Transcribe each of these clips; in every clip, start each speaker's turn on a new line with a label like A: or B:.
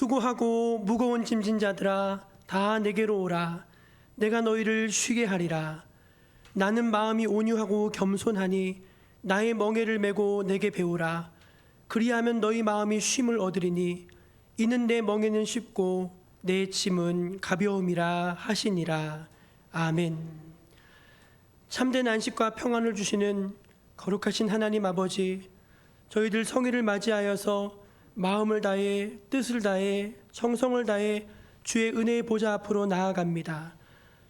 A: 수고하고 무거운 짐진 자들아 다 내게로 오라. 내가 너희를 쉬게 하리라. 나는 마음이 온유하고 겸손하니 나의 멍에를 메고 내게 배우라. 그리하면 너희 마음이 쉼을 얻으리니 이는 내 멍에는 쉽고 내 짐은 가벼움이라 하시니라. 아멘. 참된 안식과 평안을 주시는 거룩하신 하나님 아버지, 저희들 성일을 맞이하여서 마음을 다해 뜻을 다해 정성을 다해 주의 은혜의 보좌 앞으로 나아갑니다.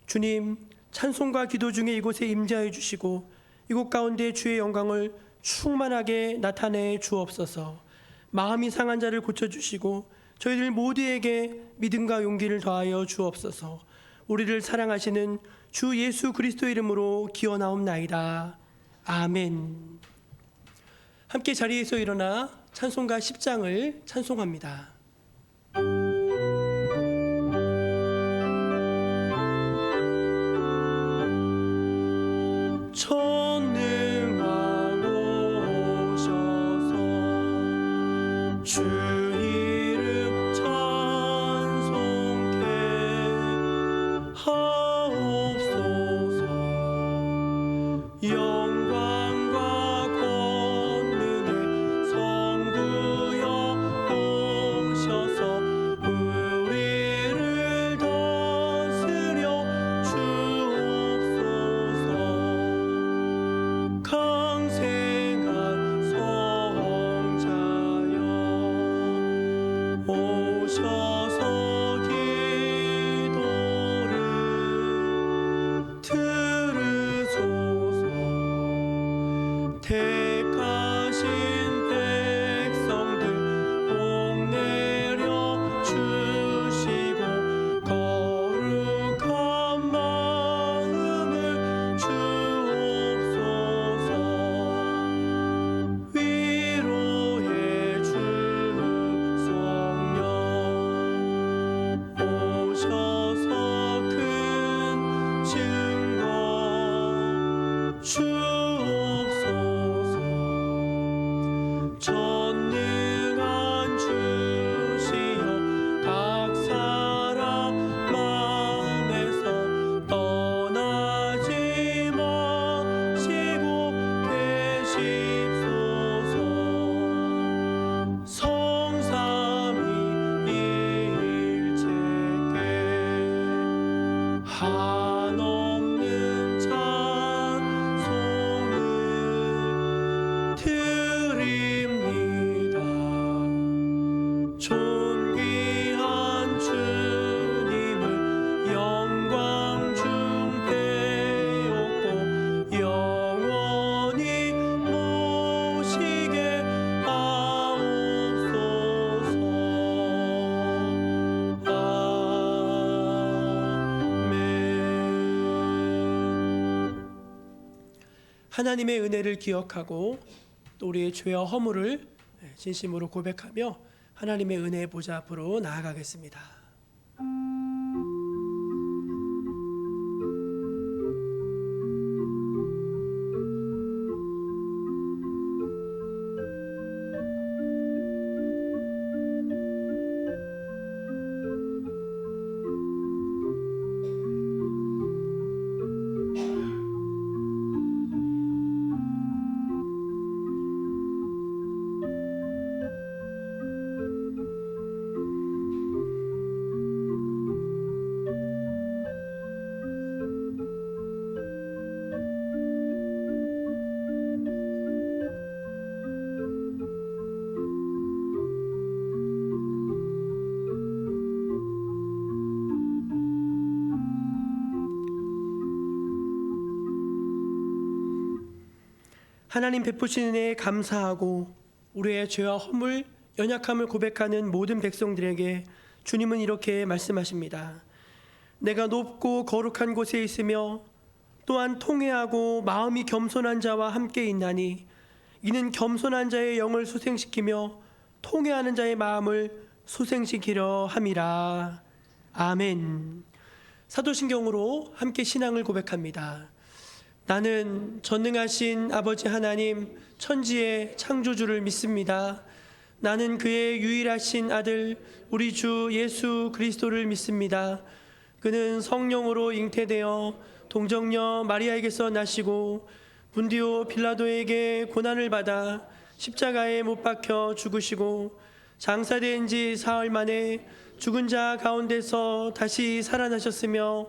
A: 주님, 찬송과 기도 중에 이곳에 임재하여 주시고 이곳 가운데 주의 영광을 충만하게 나타내 주옵소서. 마음이 상한 자를 고쳐주시고 저희들 모두에게 믿음과 용기를 더하여 주옵소서. 우리를 사랑하시는 주 예수 그리스도 이름으로 기원하옵나이다. 아멘. 함께 자리에서 일어나 찬송가 10장을 찬송합니다. 전능하고 오셔서 주 이름 찬송케 하옵소서. 영광과 권능의 성부여 오셔서 우리를 다스려 주옵소서. 강생한 성자여 오셔서 기도를 들으소서. 택하신 백성들 복 내려 주시고 거룩한 마음을 주옵소서. 위로의 주 성령 오셔서 큰 증거 주옵소서. 전능한 주시여 각 사람 마음에서 떠나지 마시고 계십소서. 성삼위일체께 한없는 찬송을 드립니다. 존귀한 주님을 영광 중 배웠고 영원히 모시게 하옵소서. 아멘. 하나님의 은혜를 기억하고 또 우리의 죄와 허물을 진심으로 고백하며 하나님의 은혜의 보좌 앞으로 나아가겠습니다. 하나님 베푸신 은혜에 감사하고 우리의 죄와 허물, 연약함을 고백하는 모든 백성들에게 주님은 이렇게 말씀하십니다. 내가 높고 거룩한 곳에 있으며 또한 통회하고 마음이 겸손한 자와 함께 있나니 이는 겸손한 자의 영을 소생시키며 통회하는 자의 마음을 소생시키려 함이라. 아멘. 사도신경으로 함께 신앙을 고백합니다. 나는 전능하신 아버지 하나님 천지의 창조주를 믿습니다. 나는 그의 유일하신 아들 우리 주 예수 그리스도를 믿습니다. 그는 성령으로 잉태되어 동정녀 마리아에게서 나시고 분디오 빌라도에게 고난을 받아 십자가에 못 박혀 죽으시고 장사된 지 사흘 만에 죽은 자 가운데서 다시 살아나셨으며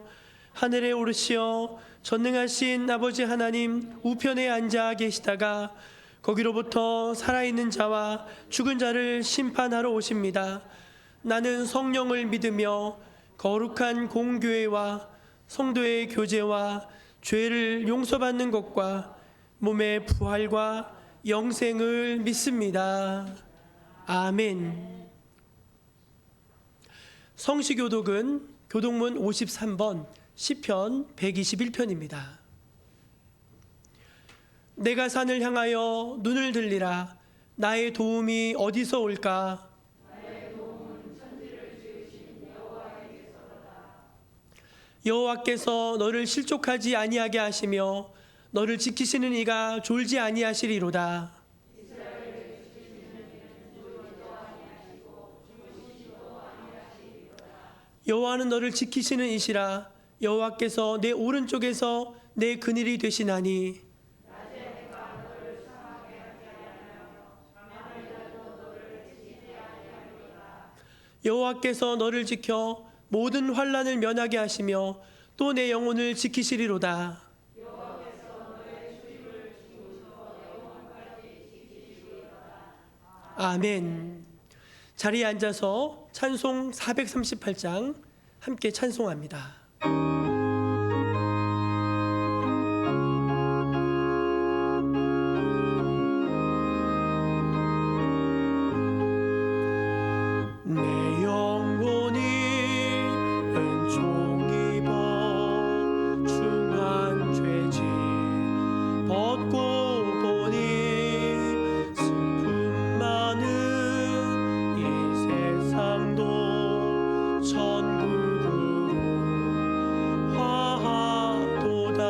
A: 하늘에 오르시어 전능하신 아버지 하나님 우편에 앉아 계시다가 거기로부터 살아있는 자와 죽은 자를 심판하러 오십니다. 나는 성령을 믿으며 거룩한 공교회와 성도의 교제와 죄를 용서받는 것과 몸의 부활과 영생을 믿습니다. 아멘. 성시교독은 교독문 53번 시편 121편입니다. 내가 산을 향하여 눈을 들리라. 나의 도움이 어디서 올까? 여호와께서 너를 실족하지 아니하게 하시며 너를 지키시는 이가 졸지 아니하시리로다. 여호와는 너를 지키시는 이시라. 여호와께서 내 오른쪽에서 내 그늘이 되시나니 여호와께서 너를 지켜 모든 환난을 면하게 하시며 또 내 영혼을 지키시리로다. 아멘. 자리에 앉아서 찬송 438장 함께 찬송합니다. 내 영혼이 은총 입어 중한 죄짐 벗고 보니 슬픔 많은 이 세상도 천국으로 화하도다.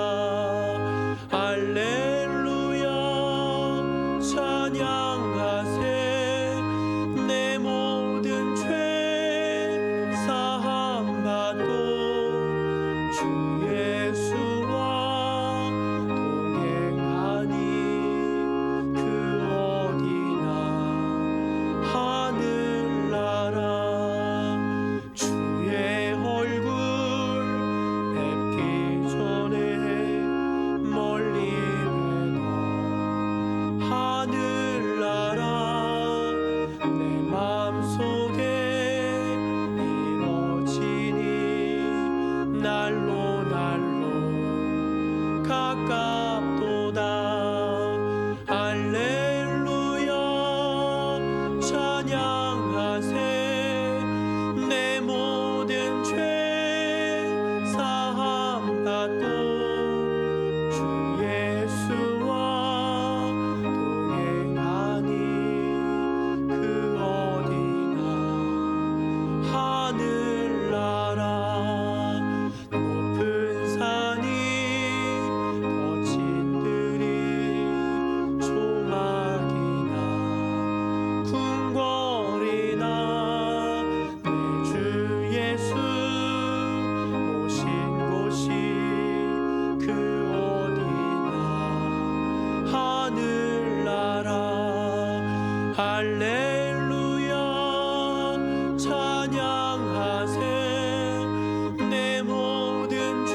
A: 할렐루야 찬양하세. 내 모든 죄 사함 받고 주 예수와 동행하니 그 어디나 하늘나라. 주의 얼굴 뵙기 전에 멀리 뵈던 하늘나라. 내 맘속에 이뤄지니 날로 날로 가깝도다. 할렐루야 찬양하세. 내 모든 죄 사함 받고 주 예수와 동행하니 그 어디나 하늘나라. 높은 산이 거친들이 조막이나 궁궐이나 내 주 예수 오신 곳이 그 어디나 하늘나라. 할렐루야 찬양하세. 내 모든 죄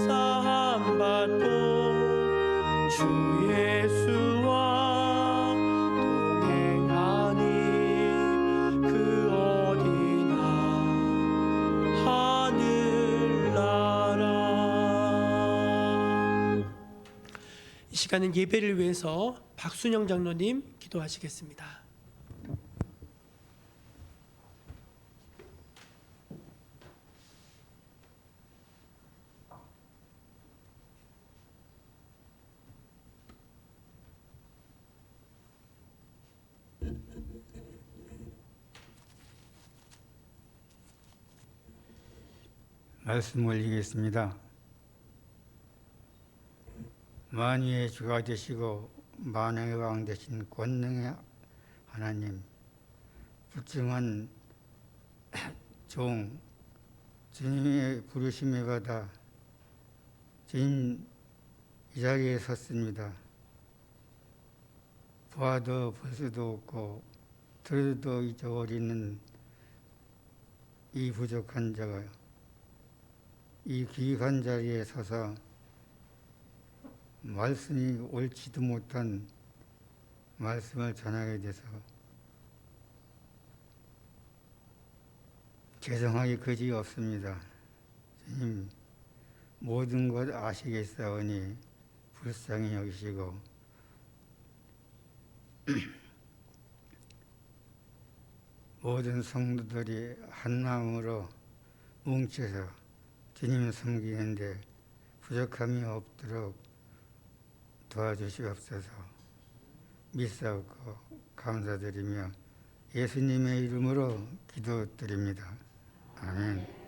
A: 사함 받고 주 예수와 동행하니 그 어디나 하늘나라. 이 시간은 예배를 위해서 박순영 장로님 기도하시겠습니다.
B: 말씀 올리겠습니다. 만유의 주가 되시고 만왕의 왕 되신 권능의 하나님, 부정한 종 주님의 부르심에 받아 주님 이 자리에 섰습니다. 보아도 볼 수도 없고 들어도 잊어버리는 이 부족한 자가 이 귀한 자리에 서서 말씀이 옳지도 못한 말씀을 전하게 돼서 죄송하기 그지 없습니다. 주님 모든 것 아시겠사오니 불쌍히 여기시고 모든 성도들이 한 마음으로 뭉쳐서 주님을 섬기는데 부족함이 없도록 도와주시옵소서. 믿사옵고 감사드리며 예수님의 이름으로 기도드립니다. 아멘.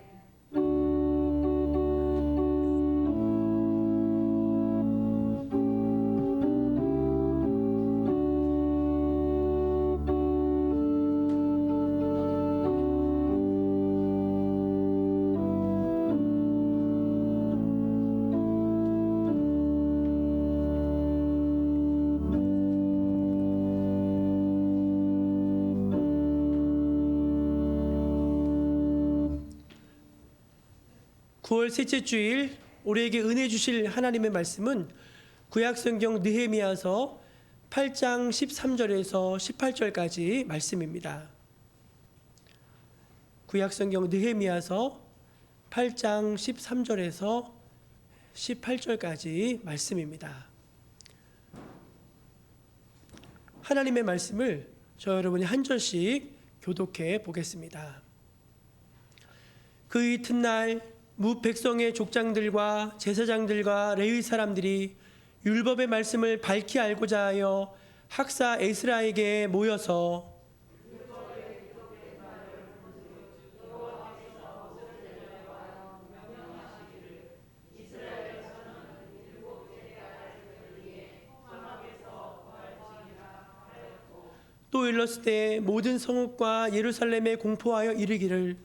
A: (9월) 셋째 주일 우리에게 은혜 주실 하나님의 말씀은 구약성경 느헤미야서 8장 13절에서 18절까지 말씀입니다. 구약성경 느헤미야서 8장 13절에서 18절까지 말씀입니다. 하나님의 말씀을 저 여러분이 한 절씩 교독해 보겠습니다. 그 이튿날 무 백성의 족장들과 제사장들과 레위 사람들이 율법의 말씀을 밝히 알고자 하여 학사 에스라에게 모여서 또 일렀을 때 모든 성읍과 예루살렘에 공포하여 이르기를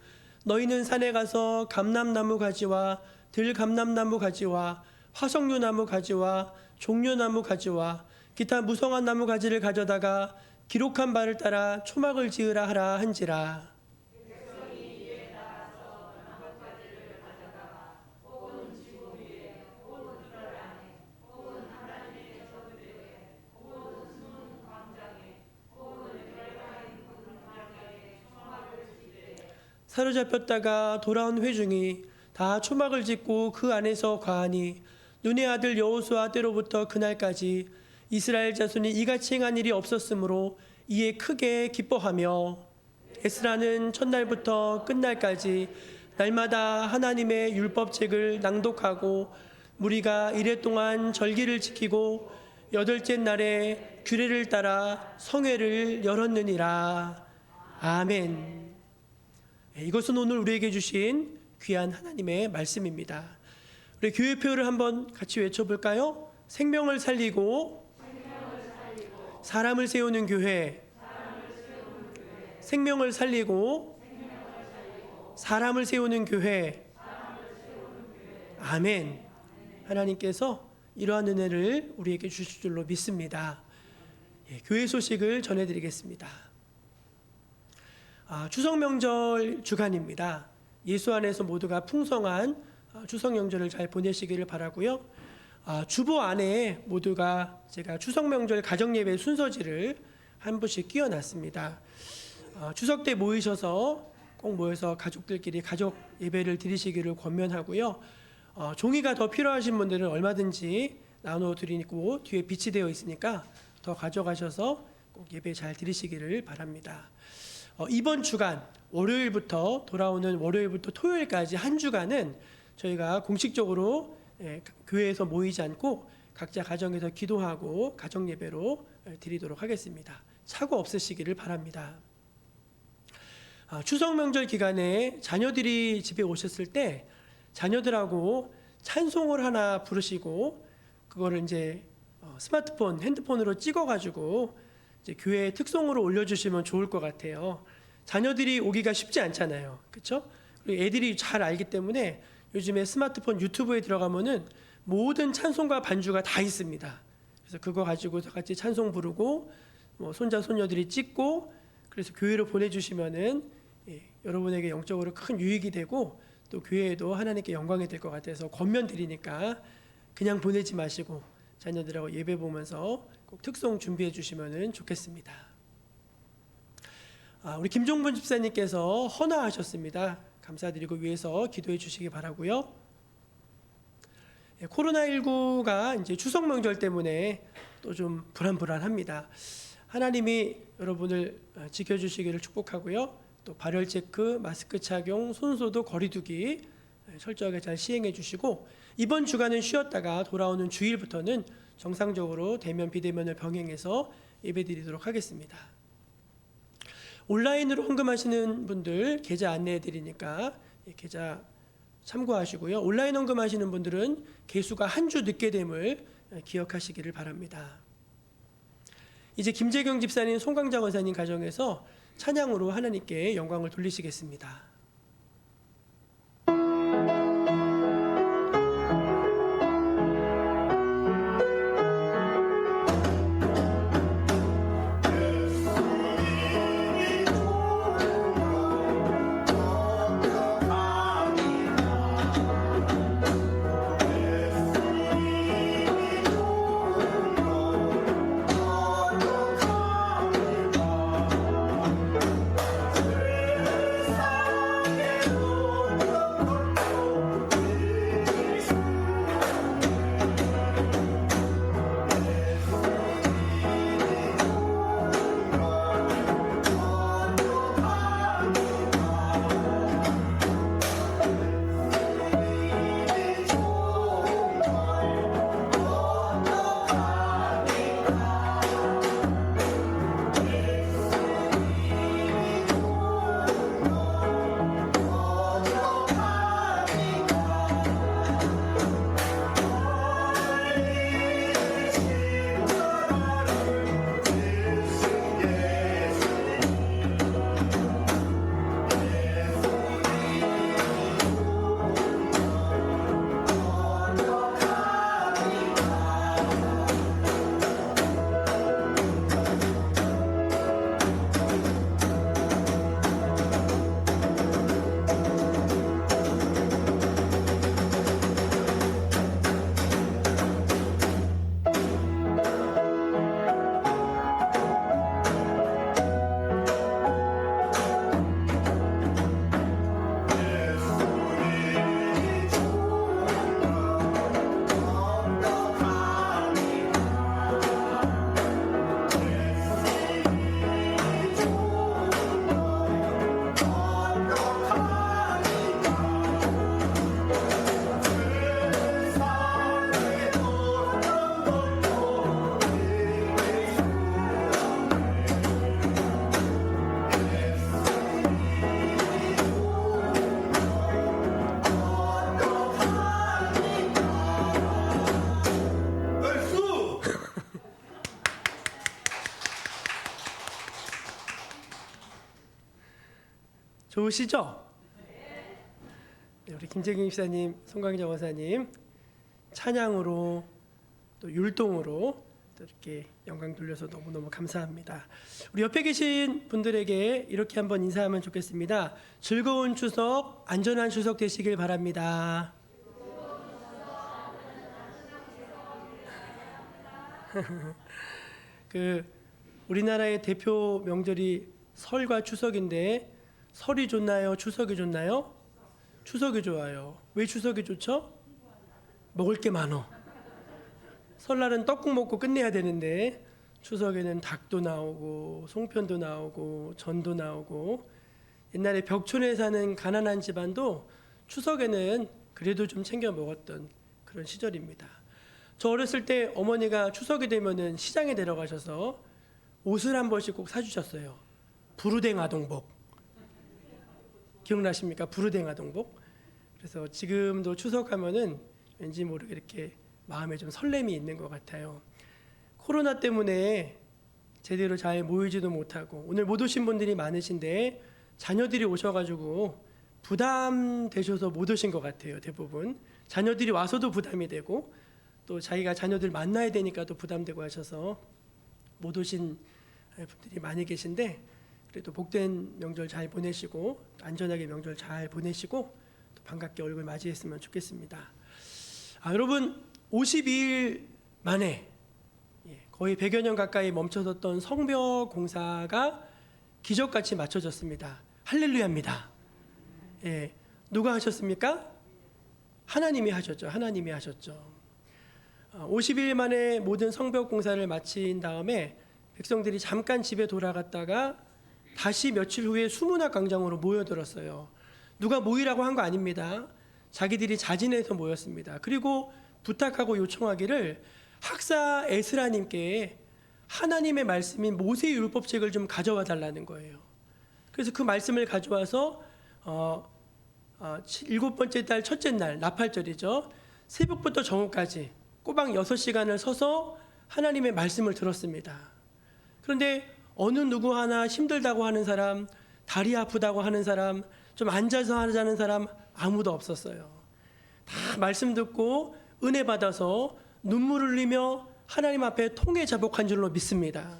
A: 너희는 산에 가서 감람나무 가지와 들감람나무 가지와 화석류나무 가지와 종려나무 가지와 기타 무성한 나무 가지를 가져다가 기록한 바를 따라 초막을 지으라 하라 한지라. 사로잡혔다가 돌아온 회중이 다 초막을 짓고 그 안에서 거하니 눈의 아들 여호수아 때로부터 그날까지 이스라엘 자손이 이같이 행한 일이 없었으므로 이에 크게 기뻐하며 에스라는 첫날부터 끝날까지 날마다 하나님의 율법책을 낭독하고 무리가 이레 동안 절기를 지키고 여덟째 날에 규례를 따라 성회를 열었느니라. 아멘. 이것은 오늘 우리에게 주신 귀한 하나님의 말씀입니다. 우리 교회표를 한번 같이 외쳐볼까요? 생명을 살리고 사람을 세우는 교회. 생명을 살리고 사람을 세우는 교회. 아멘. 하나님께서 이러한 은혜를 우리에게 주실 줄로 믿습니다. 교회 소식을 전해드리겠습니다. 추석 명절 주간입니다. 예수 안에서 모두가 풍성한 추석 명절을 잘 보내시기를 바라고요. 주보 안에 모두가 제가 추석 명절 가정 예배 순서지를 한 부씩 끼워놨습니다. 추석 때 모이셔서 꼭 모여서 가족들끼리 가족 예배를 드리시기를 권면하고요. 종이가 더 필요하신 분들은 얼마든지 나눠 드리고 뒤에 빛이 되어 있으니까 더 가져가셔서 꼭 예배 잘 드리시기를 바랍니다. 이번 주간 월요일부터 돌아오는 월요일부터 토요일까지 한 주간은 저희가 공식적으로 교회에서 모이지 않고 각자 가정에서 기도하고 가정 예배로 드리도록 하겠습니다. 착오 없으시기를 바랍니다. 추석 명절 기간에 자녀들이 집에 오셨을 때 자녀들하고 찬송을 하나 부르시고 그거를 이제 스마트폰, 핸드폰으로 찍어가지고 이제 교회 특송으로 올려주시면 좋을 것 같아요. 자녀들이 오기가 쉽지 않잖아요, 그렇죠? 그리고 애들이 잘 알기 때문에 요즘에 스마트폰 유튜브에 들어가면은 모든 찬송가 반주가 다 있습니다. 그래서 그거 가지고 다 같이 찬송 부르고 뭐 손자 손녀들이 찍고 그래서 교회로 보내주시면은 여러분에게 영적으로 큰 유익이 되고 또 교회에도 하나님께 영광이 될 것 같아서 권면드리니까 그냥 보내지 마시고 자녀들하고 예배 보면서 꼭 특송 준비해 주시면은 좋겠습니다. 우리 김종분 집사님께서 헌화하셨습니다. 감사드리고 위해서 기도해 주시기 바라고요. 코로나19가 이제 추석 명절 때문에 또 좀 불안합니다. 하나님이 여러분을 지켜주시기를 축복하고요. 또 발열 체크, 마스크 착용, 손소독, 거리두기 철저하게 잘 시행해 주시고 이번 주간은 쉬었다가 돌아오는 주일부터는 정상적으로 대면 비대면을 병행해서 예배드리도록 하겠습니다. 온라인으로 헌금하시는 분들 계좌 안내해 드리니까 계좌 참고하시고요. 온라인 헌금하시는 분들은 개수가 한 주 늦게 됨을 기억하시기를 바랍니다. 이제 김재경 집사님, 송강장 원사님 가정에서 찬양으로 하나님께 영광을 돌리시겠습니다. 좋으시죠? 네, 우리 김재경 집사님, 송강정 원사님 찬양으로 또 율동으로 또 이렇게 영광 돌려서 너무너무 감사합니다. 우리 옆에 계신 분들에게 이렇게 한번 인사하면 좋겠습니다. 즐거운 추석, 안전한 추석 되시길 바랍니다. 우리나라의 대표 명절이 설과 추석인데 설이 좋나요? 추석이 좋나요? 추석이 좋아요. 왜 추석이 좋죠? 먹을 게 많어. 설날은 떡국 먹고 끝내야 되는데 추석에는 닭도 나오고 송편도 나오고 전도 나오고 옛날에 벽촌에 사는 가난한 집안도 추석에는 그래도 좀 챙겨 먹었던 그런 시절입니다. 저 어렸을 때 어머니가 추석이 되면은 시장에 데려가셔서 옷을 한 벌씩 꼭 사주셨어요. 부르댕 아동복. 기억나십니까? 부르댕 아동복. 그래서 지금도 추석하면은 왠지 모르게 이렇게 마음에 좀 설렘이 있는 것 같아요. 코로나 때문에 제대로 잘 모이지도 못하고 오늘 못 오신 분들이 많으신데 자녀들이 오셔가지고 부담되셔서 못 오신 것 같아요. 대부분 자녀들이 와서도 부담이 되고 또 자기가 자녀들 만나야 되니까 또 부담되고 하셔서 못 오신 분들이 많이 계신데 그래도 복된 명절 잘 보내시고 안전하게 명절 잘 보내시고 또 반갑게 얼굴 맞이했으면 좋겠습니다. 여러분 52일 만에 거의 100여 년 가까이 멈춰섰던 성벽 공사가 기적같이 맞춰졌습니다. 할렐루야입니다. 누가 하셨습니까? 하나님이 하셨죠. 하나님이 하셨죠. 50일 만에 모든 성벽 공사를 마친 다음에 백성들이 잠깐 집에 돌아갔다가 다시 며칠 후에 수문학 광장으로 모여들었어요. 누가 모이라고 한 거 아닙니다. 자기들이 자진해서 모였습니다. 그리고 부탁하고 요청하기를 학사 에스라님께 하나님의 말씀인 모세의 율법책을 좀 가져와 달라는 거예요. 그래서 그 말씀을 가져와서 7번째 달 첫째 날 나팔절이죠. 새벽부터 정오까지 꼬박 6시간을 서서 하나님의 말씀을 들었습니다. 그런데 어느 누구 하나 힘들다고 하는 사람, 다리 아프다고 하는 사람, 좀 앉아서 하자는 사람 아무도 없었어요. 다 말씀 듣고 은혜 받아서 눈물을 흘리며 하나님 앞에 통회 자복한 줄로 믿습니다.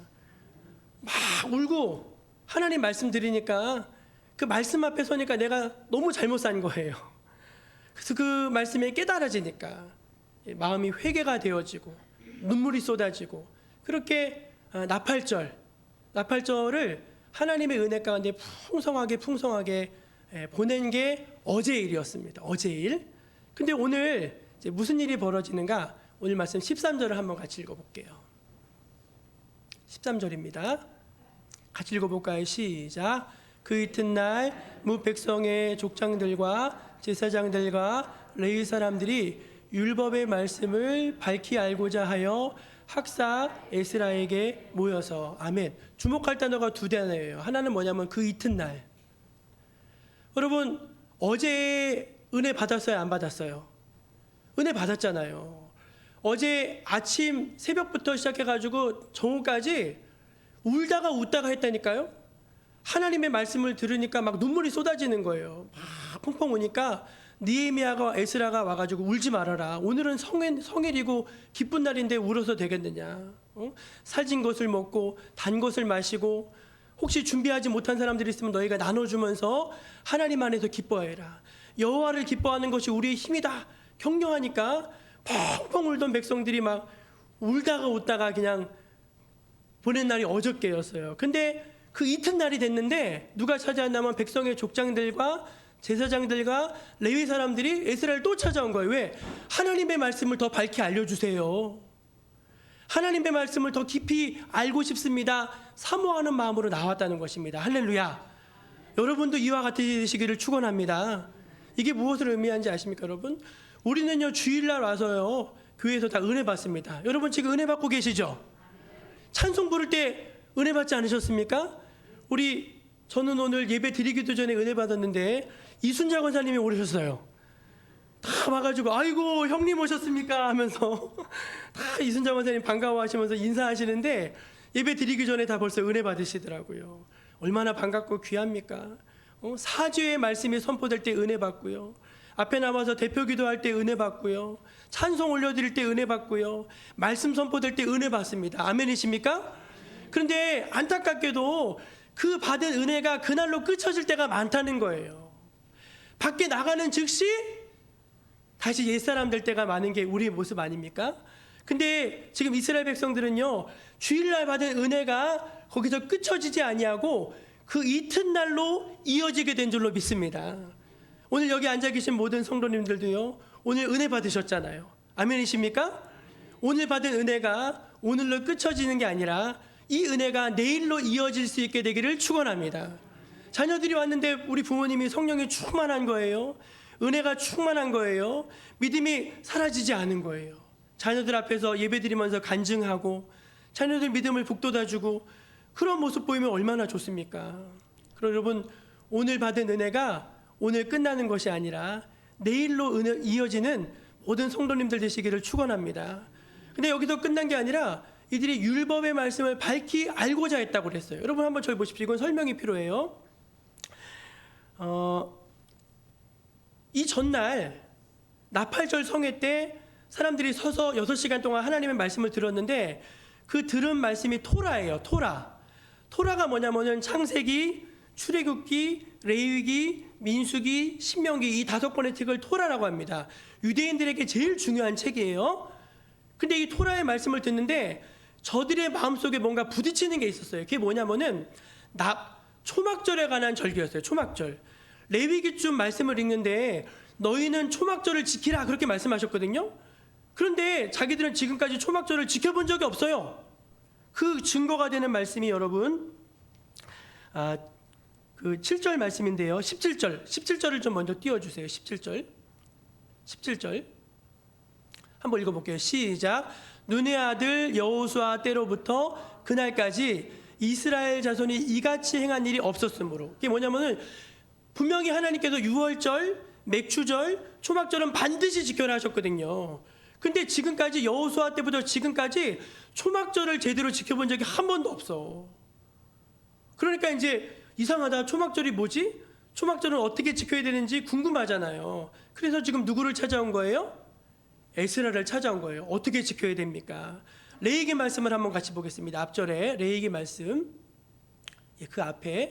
A: 막 울고 하나님 말씀 들으니까 그 말씀 앞에 서니까 내가 너무 잘못 산 거예요. 그래서 그 말씀에 깨달아지니까 마음이 회개가 되어지고 눈물이 쏟아지고 그렇게 나팔절을 하나님의 은혜 가운데 풍성하게 보낸 게 어제 일이었습니다. 어제 일. 근데 오늘 이제 무슨 일이 벌어지는가? 오늘 말씀 13절을 한번 같이 읽어볼게요. 13절입니다. 같이 읽어볼까요? 시작. 그 이튿날 무 백성의 족장들과 제사장들과 레위 사람들이 율법의 말씀을 밝히 알고자 하여 학사 에스라에게 모여서 아멘. 주목할 단어가 두 단어예요. 하나는 뭐냐면 그 이튿날. 여러분 어제 은혜 받았어요? 안 받았어요? 은혜 받았잖아요. 어제 아침 새벽부터 시작해가지고 정오까지 울다가 웃다가 했다니까요. 하나님의 말씀을 들으니까 막 눈물이 쏟아지는 거예요. 막 펑펑 우니까 느헤미야가 에스라가 와가지고 울지 말아라. 오늘은 성일이고 기쁜 날인데 울어서 되겠느냐. 살진 것을 먹고 단 것을 마시고 혹시 준비하지 못한 사람들이 있으면 너희가 나눠주면서 하나님 안에서 기뻐해라. 여호와를 기뻐하는 것이 우리의 힘이다. 격려하니까 펑펑 울던 백성들이 막 울다가 웃다가 그냥 보낸 날이 어저께였어요. 근데 그 이튿날이 됐는데 누가 찾아왔냐면 백성의 족장들과 제사장들과 레위 사람들이 에스라를 또 찾아온 거예요. 왜? 하나님의 말씀을 더 밝히 알려주세요. 하나님의 말씀을 더 깊이 알고 싶습니다. 사모하는 마음으로 나왔다는 것입니다. 할렐루야. 여러분도 이와 같으시기를 축원합니다. 이게 무엇을 의미하는지 아십니까, 여러분? 우리는요 주일날 와서요 교회에서 다 은혜 받습니다. 여러분 지금 은혜 받고 계시죠? 찬송 부를 때 은혜 받지 않으셨습니까? 저는 오늘 예배 드리기도 전에 은혜 받았는데 이순자 권사님이 오셨어요. 다 와가지고 아이고 형님 오셨습니까 하면서 다 이순자 권사님 반가워하시면서 인사하시는데 예배 드리기 전에 다 벌써 은혜 받으시더라고요. 얼마나 반갑고 귀합니까? 사죄의 말씀이 선포될 때 은혜 받고요. 앞에 나와서 대표 기도할 때 은혜 받고요. 찬송 올려드릴 때 은혜 받고요. 말씀 선포될 때 은혜 받습니다. 아멘이십니까? 그런데 안타깝게도 그 받은 은혜가 그날로 끝쳐질 때가 많다는 거예요. 밖에 나가는 즉시 다시 옛사람 될 때가 많은 게 우리의 모습 아닙니까? 근데 지금 이스라엘 백성들은요 주일날 받은 은혜가 거기서 끝쳐지지 아니하고 그 이튿날로 이어지게 된 줄로 믿습니다. 오늘 여기 앉아 계신 모든 성도님들도요 오늘 은혜 받으셨잖아요. 아멘이십니까? 오늘 받은 은혜가 오늘로 끝쳐지는 게 아니라 이 은혜가 내일로 이어질 수 있게 되기를 축원합니다. 자녀들이 왔는데 우리 부모님이 성령이 충만한 거예요. 은혜가 충만한 거예요. 믿음이 사라지지 않은 거예요. 자녀들 앞에서 예배드리면서 간증하고 자녀들 믿음을 북돋아주고 그런 모습 보이면 얼마나 좋습니까? 그럼 여러분 오늘 받은 은혜가 오늘 끝나는 것이 아니라 내일로 이어지는 모든 성도님들 되시기를 축원합니다. 근데 여기서 끝난 게 아니라 이들이 율법의 말씀을 밝히 알고자 했다고 그랬어요. 여러분 한번 저희 보십시오. 이건 설명이 필요해요. 이 전날 나팔절 성회 때 사람들이 서서 6시간 동안 하나님의 말씀을 들었는데 그 들은 말씀이 토라예요. 토라가 뭐냐면은 창세기, 출애굽기, 레위기, 민수기, 신명기 이 5권의 책을 토라라고 합니다. 유대인들에게 제일 중요한 책이에요. 근데 이 토라의 말씀을 듣는데 저들의 마음속에 뭔가 부딪히는 게 있었어요. 그게 뭐냐면은 초막절에 관한 절기였어요. 초막절. 레위기쯤 말씀을 읽는데 너희는 초막절을 지키라 그렇게 말씀하셨거든요. 그런데 자기들은 지금까지 초막절을 지켜본 적이 없어요. 그 증거가 되는 말씀이 여러분 그 7절 말씀인데요. 17절을 좀 먼저 띄워주세요. 17절 한번 읽어볼게요. 시작. 눈의 아들 여호수아 때로부터 그날까지 이스라엘 자손이 이같이 행한 일이 없었으므로. 이게 뭐냐면은 분명히 하나님께서 유월절, 맥추절, 초막절은 반드시 지켜라 하셨거든요. 근데 지금까지 여호수아 때부터 지금까지 초막절을 제대로 지켜본 적이 한 번도 없어. 그러니까 이제 이상하다. 초막절이 뭐지? 초막절은 어떻게 지켜야 되는지 궁금하잖아요. 그래서 지금 누구를 찾아온 거예요? 에스라를 찾아온 거예요. 어떻게 지켜야 됩니까? 레위기 말씀을 한번 같이 보겠습니다. 앞절에 레위기 말씀. 그 앞에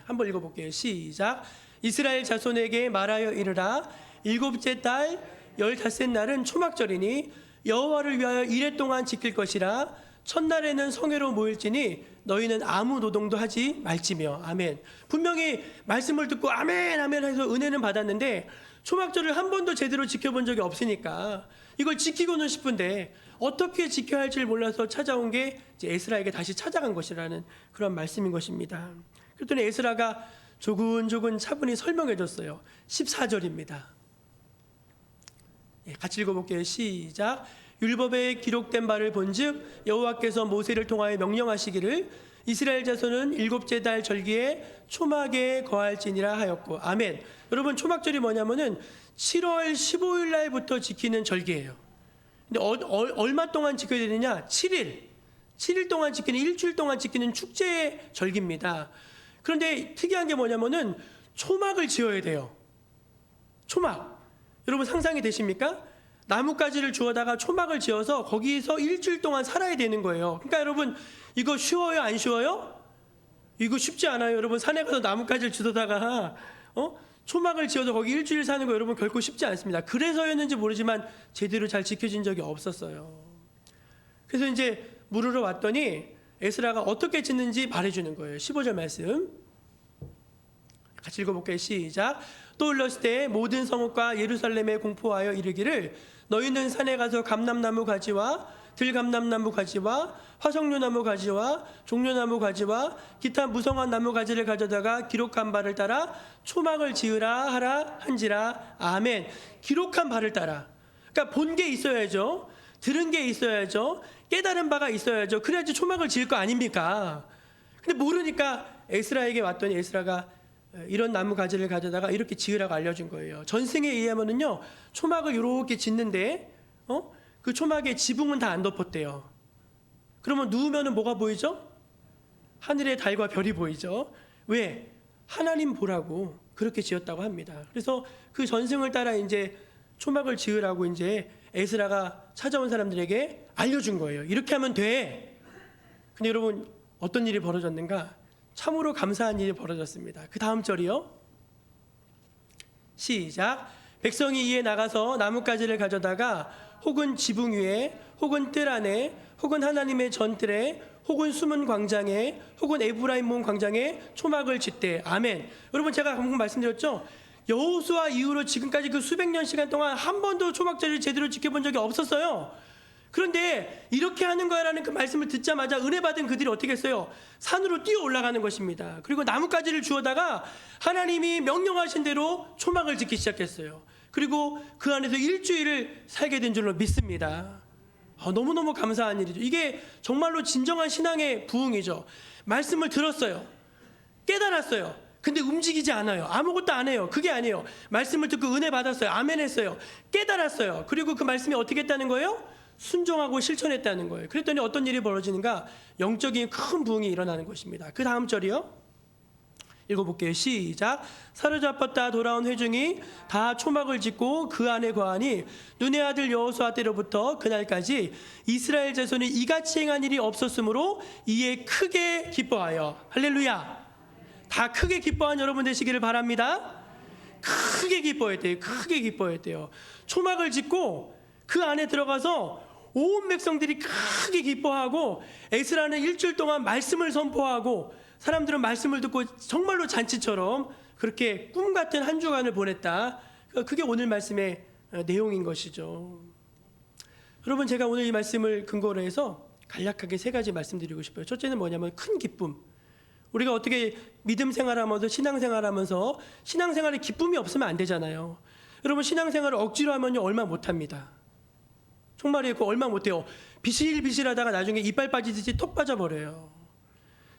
A: 한번 읽어볼게요. 시작. 이스라엘 자손에게 말하여 이르라. 7째 달 15째 날은 초막절이니 여호와를 위하여 이레 동안 지킬 것이라. 첫날에는 성회로 모일지니 너희는 아무 노동도 하지 말지며. 아멘. 분명히 말씀을 듣고 아멘 아멘 해서 은혜는 받았는데 초막절을 한 번도 제대로 지켜본 적이 없으니까 이걸 지키고는 싶은데 어떻게 지켜야 할지를 몰라서 찾아온 게 이제 에스라에게 다시 찾아간 것이라는 그런 말씀인 것입니다. 그랬더니 에스라가 조근조근 차분히 설명해 줬어요. 14절입니다. 같이 읽어볼게요. 시작. 율법에 기록된 바를 본즉 여호와께서 모세를 통하여 명령하시기를 이스라엘 자손은 7째 달 절기에 초막에 거할지니라 하였고. 아멘. 여러분 초막절이 뭐냐면은 7월 15일 날부터 지키는 절기예요. 근데 얼마 동안 지켜야 되느냐? 7일 동안 지키는, 일주일 동안 지키는 축제 절기입니다. 그런데 특이한 게 뭐냐면은 초막을 지어야 돼요. 초막. 여러분 상상이 되십니까? 나뭇가지를 주워다가 초막을 지어서 거기서 일주일 동안 살아야 되는 거예요. 그러니까 여러분 이거 쉬워요? 안 쉬워요? 이거 쉽지 않아요. 여러분 산에 가서 나뭇가지를 주워다가 초막을 지어서 거기 일주일 사는 거 여러분 결코 쉽지 않습니다. 그래서였는지 모르지만 제대로 잘 지켜진 적이 없었어요. 그래서 이제 물으러 왔더니 에스라가 어떻게 짓는지 말해주는 거예요. 15절 말씀 같이 읽어볼게요. 시작. 또 일렀을 때 모든 성읍과 예루살렘에 공포하여 이르기를 너희는 산에 가서 감람나무 가지와 들감람나무 가지와 화석류나무 가지와 종려나무 가지와 기타 무성한 나무 가지를 가져다가 기록한 바를 따라 초막을 지으라 하라 한지라. 아멘. 기록한 바를 따라. 그러니까 본 게 있어야죠. 들은 게 있어야죠. 깨달은 바가 있어야죠. 그래야지 초막을 지을 거 아닙니까? 근데 모르니까 에스라에게 왔더니 에스라가 이런 나무 가지를 가져다가 이렇게 지으라고 알려준 거예요. 전승에 의하면은요 초막을 이렇게 짓는데 그 초막의 지붕은 다 안 덮었대요. 그러면 누우면은 뭐가 보이죠? 하늘의 달과 별이 보이죠. 왜? 하나님 보라고 그렇게 지었다고 합니다. 그래서 그 전승을 따라 이제 초막을 지으라고 이제 에스라가 찾아온 사람들에게 알려준 거예요. 이렇게 하면 돼. 근데 여러분 어떤 일이 벌어졌는가? 참으로 감사한 일이 벌어졌습니다. 그 다음 절이요. 시작. 백성이 이에 나가서 나뭇가지를 가져다가 혹은 지붕 위에 혹은 뜰 안에 혹은 하나님의 전뜰에 혹은 숨은 광장에 혹은 에브라임 문 광장에 초막을 짓되. 아멘. 여러분 제가 방금 말씀드렸죠. 여호수아 이후로 지금까지 그 수백 년 시간 동안 한 번도 초막절을 제대로 지켜본 적이 없었어요. 그런데 이렇게 하는 거야라는 그 말씀을 듣자마자 은혜 받은 그들이 어떻게 했어요? 산으로 뛰어 올라가는 것입니다. 그리고 나뭇가지를 주워다가 하나님이 명령하신 대로 초막을 짓기 시작했어요. 그리고 그 안에서 일주일을 살게 된 줄로 믿습니다. 너무너무 감사한 일이죠. 이게 정말로 진정한 신앙의 부흥이죠. 말씀을 들었어요. 깨달았어요. 근데 움직이지 않아요. 아무것도 안 해요. 그게 아니에요. 말씀을 듣고 은혜 받았어요. 아멘 했어요. 깨달았어요. 그리고 그 말씀이 어떻게 했다는 거예요? 순종하고 실천했다는 거예요. 그랬더니 어떤 일이 벌어지는가? 영적인 큰 부흥이 일어나는 것입니다. 그 다음 절이요. 읽어볼게요. 시작. 사로잡혔다 돌아온 회중이 다 초막을 짓고 그 안에 거하니 눈의 아들 여호수아 때로부터 그날까지 이스라엘 자손이 이같이 행한 일이 없었으므로 이에 크게 기뻐하여. 할렐루야. 다 크게 기뻐한 여러분 되시기를 바랍니다. 크게 기뻐했대요. 크게 기뻐했대요. 초막을 짓고 그 안에 들어가서 온 백성들이 크게 기뻐하고 에스라는 일주일 동안 말씀을 선포하고 사람들은 말씀을 듣고 정말로 잔치처럼 그렇게 꿈 같은 한 주간을 보냈다. 그게 오늘 말씀의 내용인 것이죠. 여러분, 제가 오늘 이 말씀을 근거로 해서 간략하게 세 가지 말씀드리고 싶어요. 첫째는 뭐냐면 큰 기쁨. 우리가 어떻게 믿음 생활하면서 신앙생활하면서 신앙생활에 기쁨이 없으면 안 되잖아요. 여러분, 신앙생활을 억지로 하면요 얼마 못합니다. 정말이에요. 그거 얼마 못해요. 비실비실하다가 나중에 이빨 빠지듯이 톡 빠져버려요.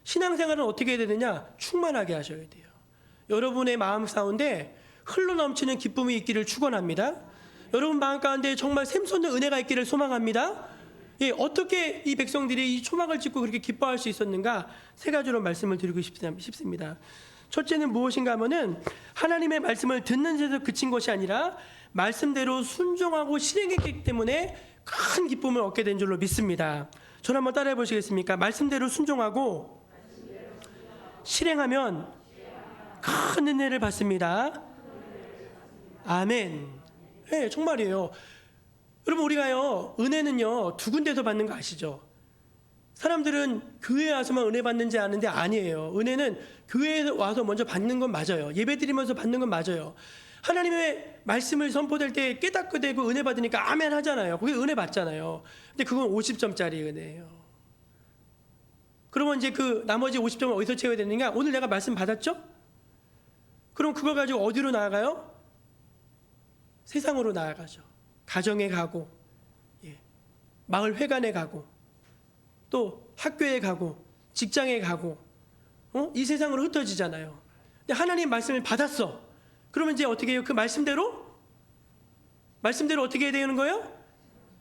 A: 신앙생활은 어떻게 해야 되느냐? 충만하게 하셔야 돼요. 여러분의 마음 가운데 흘러넘치는 기쁨이 있기를 축원합니다. 여러분 마음 가운데 정말 샘솟는 은혜가 있기를 소망합니다. 예, 어떻게 이 백성들이 이 초막을 짓고 그렇게 기뻐할 수 있었는가? 세 가지로 말씀을 드리고 싶습니다. 첫째는 무엇인가 하면은 하나님의 말씀을 듣는 데서 그친 것이 아니라 말씀대로 순종하고 실행했기 때문에 큰 기쁨을 얻게 된 줄로 믿습니다. 저를 한번 따라해 보시겠습니까? 말씀대로 순종하고 실행하면 큰 은혜를 받습니다. 아멘. 네, 정말이에요. 여러분, 우리가요 은혜는요 두 군데서 받는 거 아시죠? 사람들은 교회에 와서만 은혜 받는지 아는데 아니에요. 은혜는 교회에 와서 먼저 받는 건 맞아요. 예배 드리면서 받는 건 맞아요. 하나님의 말씀을 선포될 때 깨닫게 되고 은혜 받으니까 아멘 하잖아요. 그게 은혜 받잖아요. 근데 그건 50점짜리 은혜예요. 그러면 이제 그 나머지 50점을 어디서 채워야 되느냐? 오늘 내가 말씀 받았죠? 그럼 그걸 가지고 어디로 나아가요? 세상으로 나아가죠. 가정에 가고, 예, 마을 회관에 가고, 또 학교에 가고, 직장에 가고, 이 세상으로 흩어지잖아요. 근데 하나님 말씀을 받았어. 그러면 이제 어떻게 해요? 그 말씀대로 어떻게 해야 되는 거예요?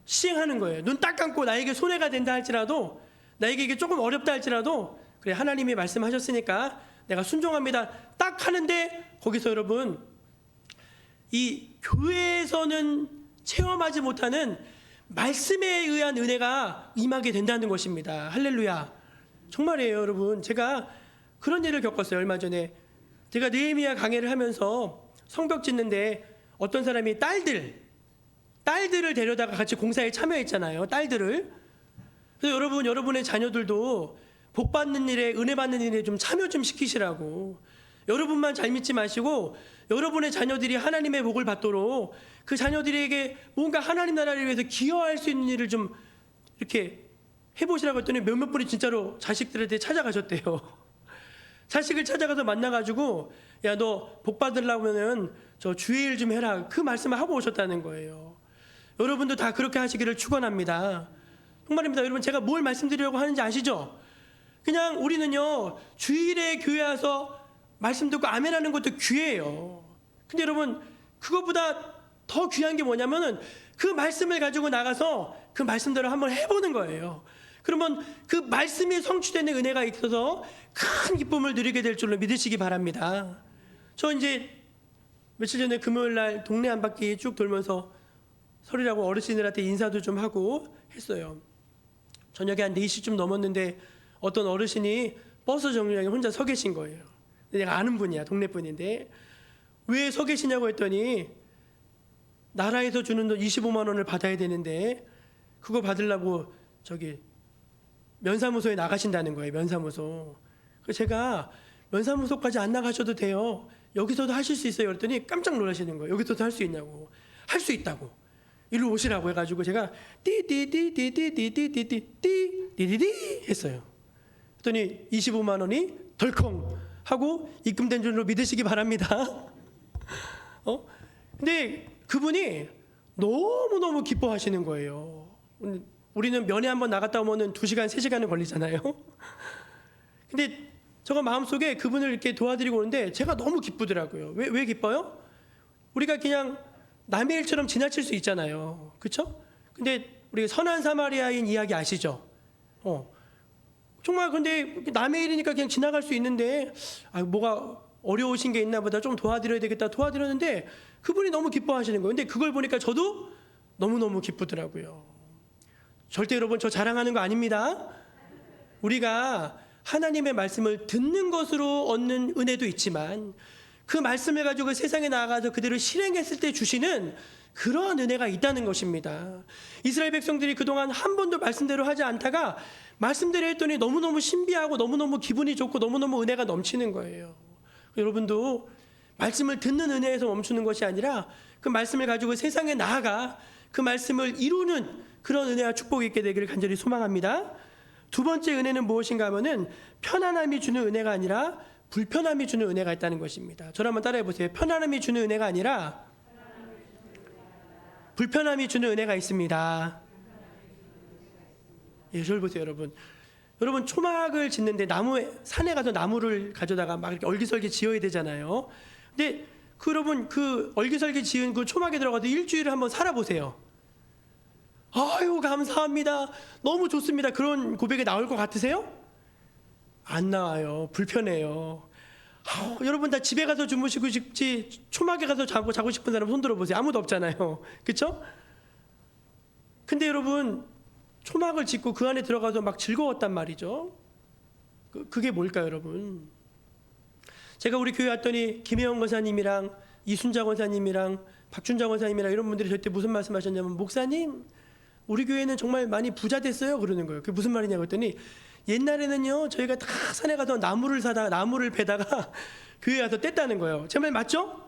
A: 시행하는 거예요. 눈 딱 감고 나에게 손해가 된다 할지라도, 나에게 이게 조금 어렵다 할지라도, 그래, 하나님이 말씀하셨으니까 내가 순종합니다. 딱 하는데 거기서 여러분, 이 교회에서는 체험하지 못하는 말씀에 의한 은혜가 임하게 된다는 것입니다. 할렐루야. 정말이에요, 여러분. 제가 그런 일을 겪었어요. 얼마 전에 제가 느헤미야 강해를 하면서 성벽 짓는데 어떤 사람이 딸들을 데려다가 같이 공사에 참여했잖아요. 딸들을. 그래서 여러분의 자녀들도 복 받는 일에, 은혜 받는 일에 좀 참여 좀 시키시라고. 여러분만 잘 믿지 마시고 여러분의 자녀들이 하나님의 복을 받도록 그 자녀들에게 뭔가 하나님 나라를 위해서 기여할 수 있는 일을 좀 이렇게 해보시라고 했더니 몇몇 분이 진짜로 자식들한테 찾아가셨대요. 자식을 찾아가서 만나가지고, 야, 너 복 받으려면은 저 주의 일 좀 해라. 그 말씀을 하고 오셨다는 거예요. 여러분도 다 그렇게 하시기를 축원합니다. 정말입니다. 여러분, 제가 뭘 말씀드리려고 하는지 아시죠? 그냥 우리는요 주일에 교회 와서 말씀 듣고 아멘하는 것도 귀해요. 근데 여러분, 그것보다 더 귀한 게 뭐냐면은 그 말씀을 가지고 나가서 그 말씀대로 한번 해보는 거예요. 그러면 그 말씀이 성취되는 은혜가 있어서 큰 기쁨을 누리게 될 줄로 믿으시기 바랍니다. 저 이제 며칠 전에 금요일 날 동네 한 바퀴 쭉 돌면서 설이라고 어르신들한테 인사도 좀 하고 했어요. 저녁에 한 4시쯤 넘었는데 어떤 어르신이 버스 정류장에 혼자 서 계신 거예요. 내가 아는 분이야. 동네 분인데 왜 서 계시냐고 했더니 나라에서 주는 돈 25만 원을 받아야 되는데 그거 받으려고 저기 면사무소에 나가신다는 거예요. 면사무소. 그래서 제가 면사무소까지 안 나가셔도 돼요. 여기서도 하실 수 있어요. 그랬더니 깜짝 놀라시는 거예요. 여기서도 할 수 있냐고. 할 수 있다고. 일로 오시라고 해가지고 제가 띠띠띠띠띠띠띠띠띠띠띠 했어요. 그랬더니 25만 원이 덜컹 하고 입금된 줄로 믿으시기 바랍니다. 근데 그분이 너무너무 기뻐하시는 거예요. 우리는 면회 한번 나갔다 오면은 2시간, 3시간은 걸리잖아요. 근데 제가 마음속에 그분을 이렇게 도와드리고 오는데 제가 너무 기쁘더라고요. 왜 기뻐요? 우리가 그냥 남의 일처럼 지나칠 수 있잖아요. 그렇죠? 근데 우리 선한 사마리아인 이야기 아시죠? 정말 근데 남의 일이니까 그냥 지나갈 수 있는데 뭐가 어려우신 게 있나 보다, 좀 도와드려야 되겠다 도와드렸는데 그분이 너무 기뻐하시는 거예요. 근데 그걸 보니까 저도 너무너무 기쁘더라고요. 절대 여러분 저 자랑하는 거 아닙니다. 우리가 하나님의 말씀을 듣는 것으로 얻는 은혜도 있지만 그 말씀을 가지고 세상에 나아가서 그대로 실행했을 때 주시는 그러한 은혜가 있다는 것입니다. 이스라엘 백성들이 그동안 한 번도 말씀대로 하지 않다가 말씀대로 했더니 너무너무 신비하고 너무너무 기분이 좋고 너무너무 은혜가 넘치는 거예요. 여러분도 말씀을 듣는 은혜에서 멈추는 것이 아니라 그 말씀을 가지고 세상에 나아가 그 말씀을 이루는 그런 은혜와 축복이 있게 되기를 간절히 소망합니다. 두 번째 은혜는 무엇인가 하면은 편안함이 주는 은혜가 아니라 불편함이 주는 은혜가 있다는 것입니다. 저를 한번 따라해 보세요. 편안함이 주는 은혜가 아니라 불편함이 주는 은혜가 있습니다. 예, 저를 보세요, 여러분. 여러분 초막을 짓는데 산에 가서 나무를 가져다가 막 이렇게 얼기설기 지어야 되잖아요. 근데 여러분 그 얼기설기 지은 그 초막에 들어가서 일주일을 한번 살아보세요. 아유 감사합니다. 너무 좋습니다. 그런 고백이 나올 것 같으세요? 안 나와요. 불편해요. 여러분 다 집에 가서 주무시고 싶지 초막에 가서 자고 싶은 사람 손 들어보세요. 아무도 없잖아요. 그렇죠? 근데 여러분 초막을 짓고 그 안에 들어가서 막 즐거웠단 말이죠. 그게 뭘까요, 여러분? 제가 우리 교회 왔더니 김혜영 권사님이랑 이순자 권사님이랑 박준자 권사님이랑 이런 분들이 저한테 무슨 말씀하셨냐면, 목사님 우리 교회는 정말 많이 부자 됐어요 그러는 거예요. 그게 무슨 말이냐고 했더니, 옛날에는요 저희가 다 산에 가서 나무를 베다가 교회 와서 뗐다는 거예요. 제 말 맞죠?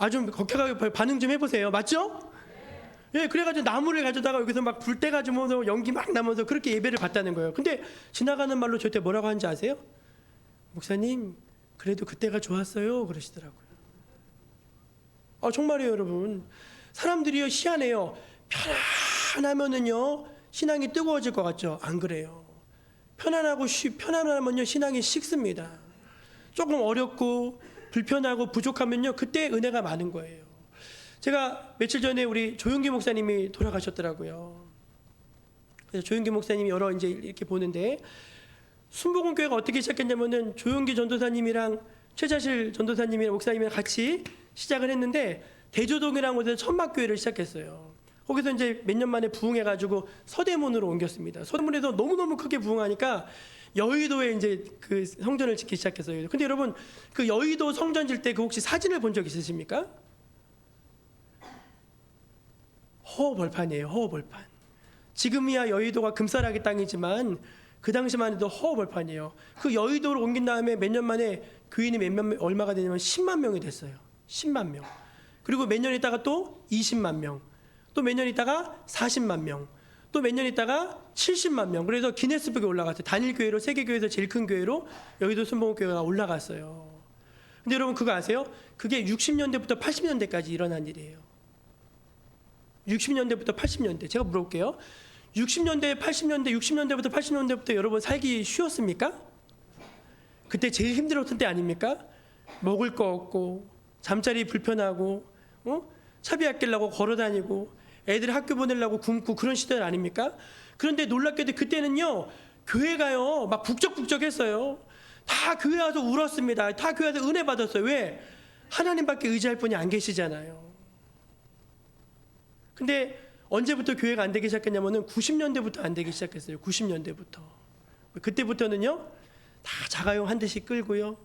A: 좀 격하게 반응 좀 해보세요. 맞죠? 예, 그래가지고 나무를 가져다가 여기서 막 불 떼가지고 연기 막 나면서 그렇게 예배를 받다는 거예요. 근데 지나가는 말로 저한테 뭐라고 하는지 아세요? 목사님 그래도 그때가 좋았어요 그러시더라고요. 정말이에요, 여러분. 사람들이요 희한해요. 편안하면은요 신앙이 뜨거워질 것 같죠? 안 그래요. 편안하면요 신앙이 식습니다. 조금 어렵고 불편하고 부족하면요 그때 은혜가 많은 거예요. 제가 며칠 전에 우리 조용기 목사님이 돌아가셨더라고요. 그래서 조용기 목사님이 여러 이제 이렇게 보는데, 순복음 교회가 어떻게 시작했냐면은 조용기 전도사님이랑 최자실 전도사님이랑 목사님이랑 같이 시작을 했는데, 대조동이라는 곳에서 천막교회를 시작했어요. 거기서 이제 몇 년 만에 부흥해가지고 서대문으로 옮겼습니다. 서대문에서 너무너무 크게 부흥하니까 여의도에 이제 그 성전을 짓기 시작했어요. 근데 여러분 그 여의도 성전 질 때 그 혹시 사진을 본 적 있으십니까? 허허벌판이에요. 허허벌판. 지금이야 여의도가 금싸라기 땅이지만 그 당시만 해도 허허벌판이에요. 그 여의도로 옮긴 다음에 몇 년 만에 교인이 얼마가 되냐면 10만 명이 됐어요. 10만 명. 그리고 몇 년 있다가 또 20만 명. 또 몇 년 있다가 40만 명. 또 몇 년 있다가 70만 명. 그래서 기네스북에 올라갔어요. 단일교회로, 세계교회에서 제일 큰 교회로 여의도 순복음교회가 올라갔어요. 근데 여러분 그거 아세요? 그게 60년대부터 80년대까지 일어난 일이에요. 60년대부터 80년대. 제가 물어볼게요. 60년대, 80년대, 60년대부터 80년대부터 여러분 살기 쉬웠습니까? 그때 제일 힘들었을 때 아닙니까? 먹을 거 없고, 잠자리 불편하고, 차비 아끼려고 걸어다니고, 애들 학교 보내려고 굶고 그런 시절 아닙니까? 그런데 놀랍게도 그때는요, 교회가요, 막 북적북적했어요. 다 교회 와서 울었습니다. 다 교회 와서 은혜 받았어요. 왜? 하나님밖에 의지할 분이 안 계시잖아요. 근데 언제부터 교회가 안 되기 시작했냐면은 90년대부터 안 되기 시작했어요. 90년대부터. 그때부터는요, 다 자가용 한 대씩 끌고요,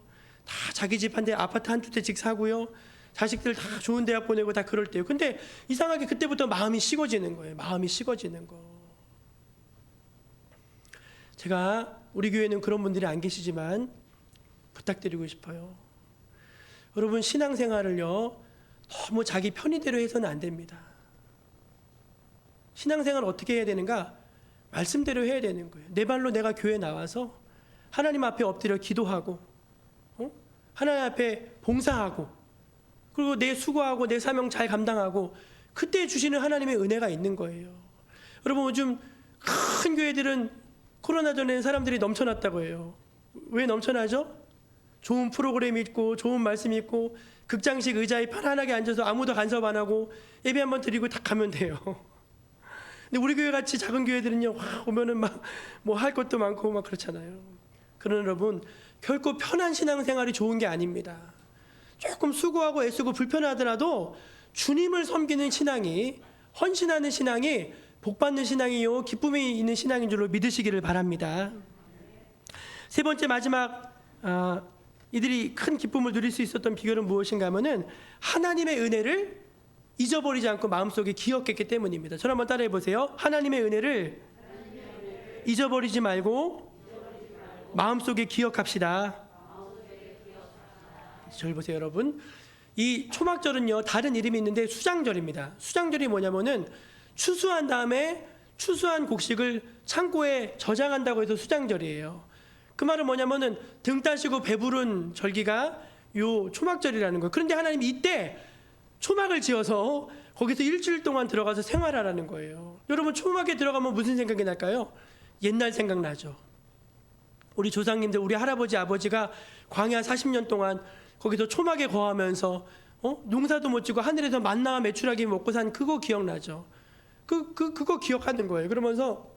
A: 다 자기 집 한 대, 아파트 한 두 대씩 사고요, 자식들 다 좋은 대학 보내고 다 그럴 때요. 근데 이상하게 그때부터 마음이 식어지는 거예요. 마음이 식어지는 거. 제가 우리 교회는 그런 분들이 안 계시지만 부탁드리고 싶어요. 여러분 신앙생활을요 너무 자기 편의대로 해서는 안 됩니다. 신앙생활을 어떻게 해야 되는가? 말씀대로 해야 되는 거예요. 내 발로 내가 교회 나와서 하나님 앞에 엎드려 기도하고, 하나님 앞에 봉사하고, 그리고 내 수고하고 내 사명 잘 감당하고, 그때 주시는 하나님의 은혜가 있는 거예요. 여러분 요즘 큰 교회들은 코로나 전에는 사람들이 넘쳐났다고 해요. 왜 넘쳐나죠? 좋은 프로그램이 있고 좋은 말씀이 있고 극장식 의자에 편안하게 앉아서 아무도 간섭 안 하고 예배 한번 드리고 다 가면 돼요. 근데 우리 교회 같이 작은 교회들은요, 와, 오면은 막 뭐 할 것도 많고 막 그렇잖아요. 그러나 여러분, 결코 편한 신앙생활이 좋은 게 아닙니다. 조금 수고하고 애쓰고 불편하더라도 주님을 섬기는 신앙이, 헌신하는 신앙이 복받는 신앙이요, 기쁨이 있는 신앙인 줄로 믿으시기를 바랍니다. 세 번째, 마지막 이들이 큰 기쁨을 누릴 수 있었던 비결은 무엇인가 하면은 하나님의 은혜를 잊어버리지 않고 마음속에 기억했기 때문입니다. 저를 한번 따라해 보세요. 하나님의 은혜를 잊어버리지 말고 마음속에 기억합시다. 저를 보세요, 여러분. 이 초막절은요, 다른 이름이 있는데 수장절입니다. 수장절이 뭐냐면은 추수한 다음에 추수한 곡식을 창고에 저장한다고 해서 수장절이에요. 그 말은 뭐냐면은 등 따시고 배부른 절기가 요 초막절이라는 거예요. 그런데 하나님이 이때 초막을 지어서 거기서 일주일 동안 들어가서 생활하라는 거예요. 여러분, 초막에 들어가면 무슨 생각이 날까요? 옛날 생각나죠. 우리 조상님들, 우리 할아버지 아버지가 광야 40년 동안 거기서 초막에 거하면서 농사도 못 지고 하늘에서 만나와 메추라기 먹고 산 그거 기억나죠. 그거 기억하는 거예요. 그러면서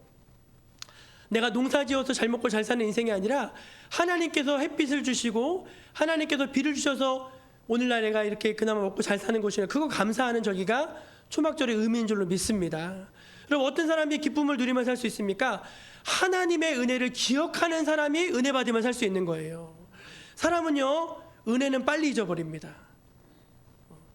A: 내가 농사 지어서 잘 먹고 잘 사는 인생이 아니라 하나님께서 햇빛을 주시고 하나님께서 비를 주셔서 오늘날 내가 이렇게 그나마 먹고 잘 사는 것이냐, 그거 감사하는 절기가 초막절의 의미인 줄로 믿습니다. 그럼 어떤 사람이 기쁨을 누리며 살 수 있습니까? 하나님의 은혜를 기억하는 사람이 은혜 받으며 살 수 있는 거예요. 사람은요, 은혜는 빨리 잊어버립니다.